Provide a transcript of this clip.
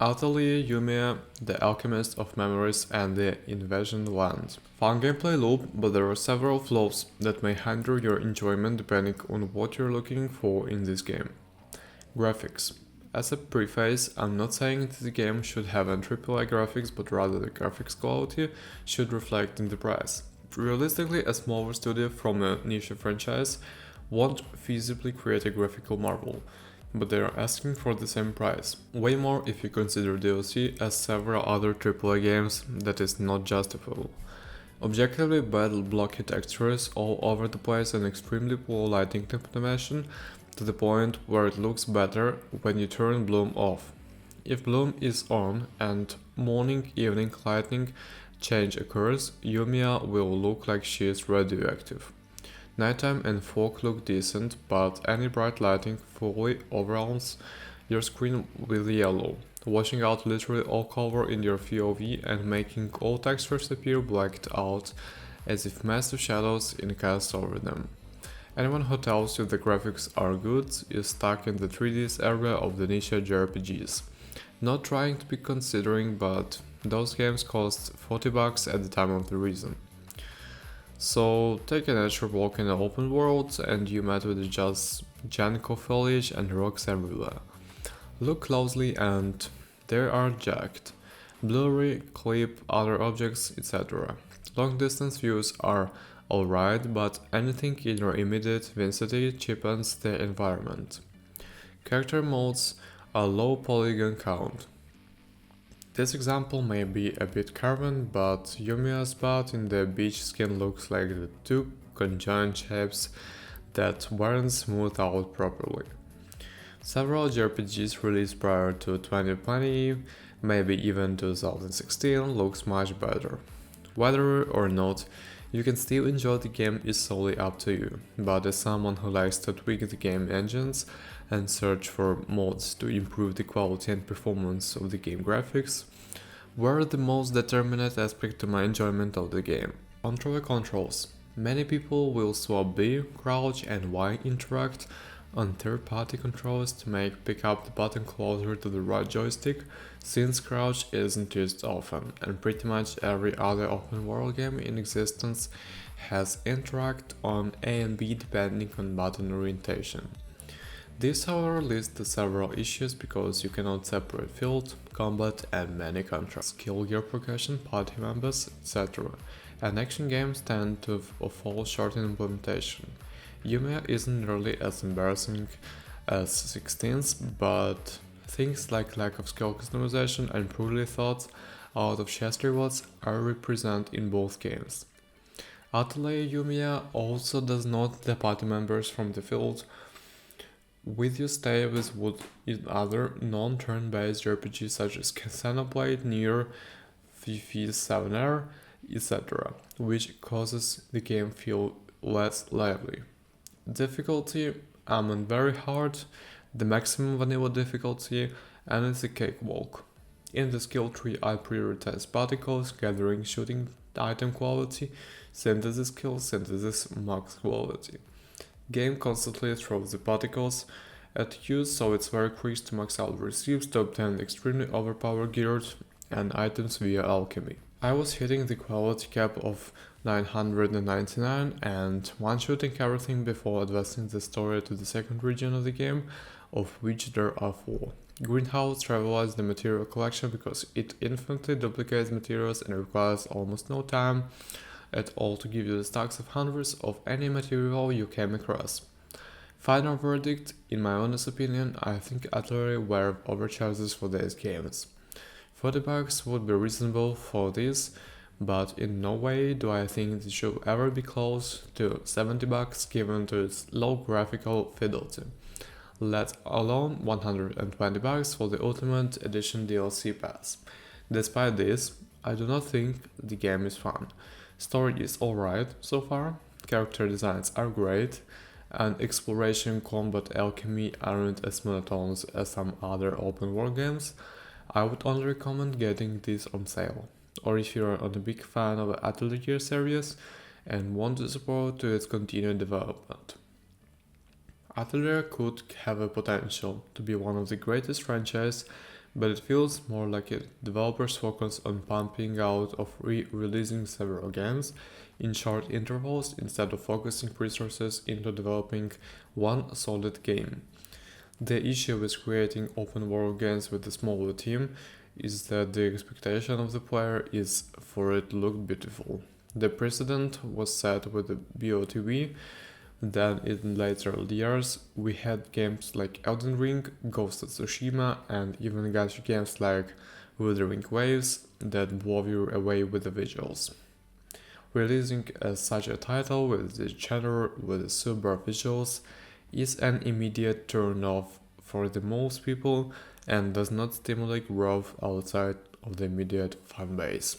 Atelier Yumia, The Alchemist of Memories and the Envisioned Land. Fun gameplay loop, but there are several flaws that may hinder your enjoyment depending on what you're looking for in this game. Graphics. As a preface, I'm not saying that the game should have a AAA graphics, but rather the graphics quality should reflect in the price. Realistically, a smaller studio from a niche franchise won't feasibly create a graphical marvel, but they are asking for the same price. Way more if you consider DLC as several other AAA games that is not justifiable. Objectively bad blocky textures all over the place and extremely poor lighting animation to the point where it looks better when you turn bloom off. If bloom is on and morning-evening lighting change occurs, Yumia will look like she is radioactive. Nighttime and fog look decent, but any bright lighting fully overwhelms your screen with yellow, washing out literally all color in your POV and making all textures appear blacked out as if massive shadows cast over them. Anyone who tells you the graphics are good is stuck in the 3D area of the niche JRPGs. Not trying to be considering, but those games cost $40 at the time of the release. So take a nature walk in the open world and you met with just jungle foliage and rocks everywhere. Look closely and they are jagged, blurry, clip other objects, etc. Long distance views are alright, but anything in your immediate vicinity cheapens the environment. Character modes are low polygon count. This example may be a bit carven, but Yumia's spot in the beach skin looks like the two conjoined shapes that weren't smoothed out properly. Several JRPGs released prior to 2020, maybe even 2016, looks much better. Whether or not you can still enjoy the game is solely up to you, but as someone who likes to tweak the game engines and search for mods to improve the quality and performance of the game graphics, were the most determinant aspect to my enjoyment of the game. Controller controls. Many people will swap B, crouch and Y interact on third-party controllers to pick up the button closer to the right joystick, since crouch isn't used often, and pretty much every other open world game in existence has interact on A and B depending on button orientation. This however leads to several issues because you cannot separate field, combat and many controls, skill gear progression, party members, etc. And action games tend to fall short in implementation. Yumia isn't nearly as embarrassing as 16's, but things like lack of skill customization and poorly thought out of chest rewards are represented in both games. Atelier Yumia also does not the party members from the field with you stay with wood in other non-turn-based RPGs such as Xenoblade, Nier, Firis 7R, etc., which causes the game feel less lively. Difficulty, I'm on very hard, the maximum vanilla difficulty, and it's a cakewalk. In the skill tree I prioritize particles, gathering, shooting, item quality, synthesis skill, synthesis, max quality. Game constantly throws the particles at you, so it's very quick to max out receives to obtain extremely overpowered geared and items via alchemy. I was hitting the quality cap of 999 and one-shooting everything before advancing the story to the second region of the game, of which there are 4. Greenhouse trivializes the material collection because it infinitely duplicates materials and requires almost no time at all to give you the stacks of hundreds of any material you came across. Final verdict, in my honest opinion, I think Atelier were overcharges for these games. $40 would be reasonable for this, but in no way do I think it should ever be close to $70 given to its low graphical fidelity, let alone $120 for the Ultimate Edition DLC pass. Despite this, I do not think the game is fun. Story is alright so far, character designs are great, and exploration, combat, alchemy aren't as monotonous as some other open world games. I would only recommend getting this on sale, or if you're a big fan of the Atelier series and want to support to its continued development. Atelier could have a potential to be one of the greatest franchises but it feels more like it. Developers focus on pumping out of releasing several games in short intervals instead of focusing resources into developing one solid game. The issue with creating open world games with a smaller team is that the expectation of the player is for it to look beautiful. The precedent was set with the BOTV. Then in later years, we had games like Elden Ring, Ghost of Tsushima, and even gacha games like Withering Waves that blow you away with the visuals. Releasing such a title with the genre with super visuals is an immediate turn off for the most people and does not stimulate growth outside of the immediate fan base.